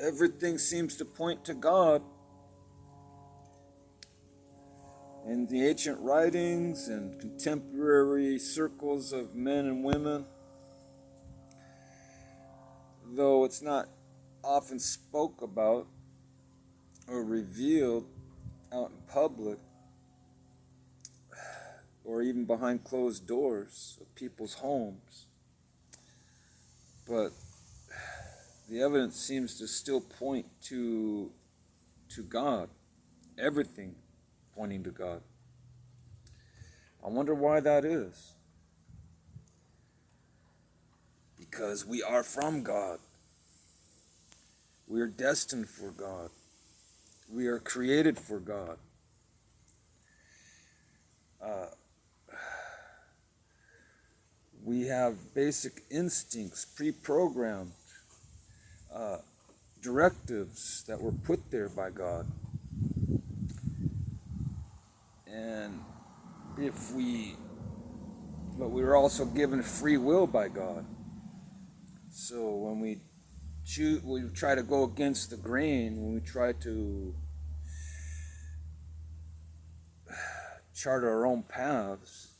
everything seems to point to God. In the ancient writings and contemporary circles of men and women, though it's not often spoke about or revealed out in public or even behind closed doors of people's homes, but the evidence seems to still point to God, everything pointing to God. I wonder why that is. Because we are from God. We are destined for God. We are created for God. We have basic instincts, pre-programmed directives that were put there by God. And but we were also given free will by God. So when we try to go against the grain, when we try to chart our own paths,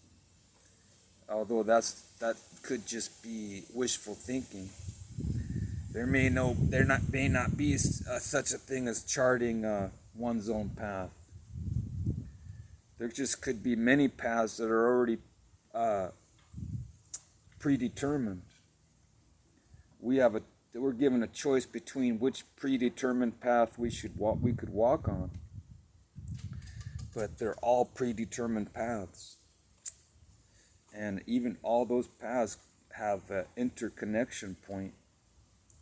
although that could just be wishful thinking. There may not be such a thing as charting one's own path. There just could be many paths that are already predetermined. We're given a choice between which predetermined path we could walk on. But they're all predetermined paths. And even all those paths have an interconnection point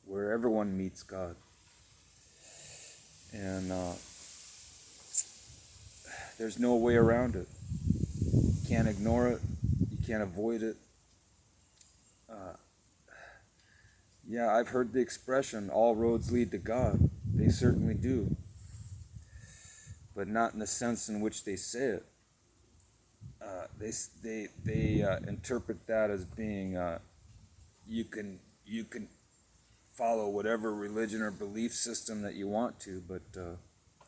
where everyone meets God. And there's no way around it. You can't ignore it. You can't avoid it. Yeah, I've heard the expression, all roads lead to God. They certainly do. But not in the sense in which they say it. They interpret that as being you can follow whatever religion or belief system that you want to, but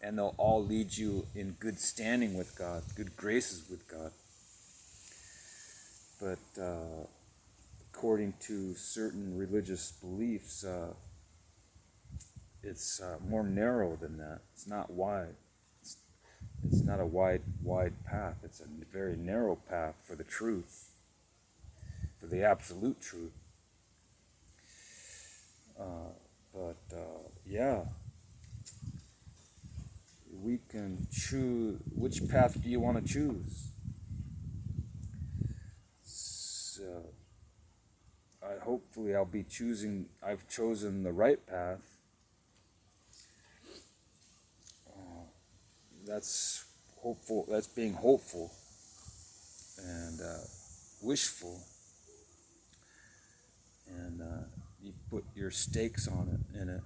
and they'll all lead you in good standing with God, good graces with God. But according to certain religious beliefs, it's more narrow than that. It's not wide. It's not a wide path. It's a very narrow path for the truth, for the absolute truth. Yeah, we can choose. Which path do you want to choose? So, hopefully I've chosen the right path. That's hopeful. That's being hopeful and wishful, and you put your stakes in it.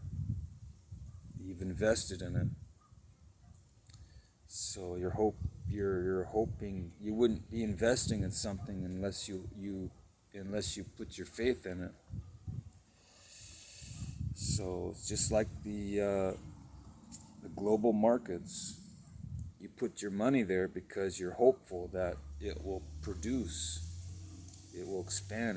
You've invested in it. So you're hoping you wouldn't be investing in something unless you put your faith in it. So it's just like the global markets. You put your money there because you're hopeful that it will produce, it will expand,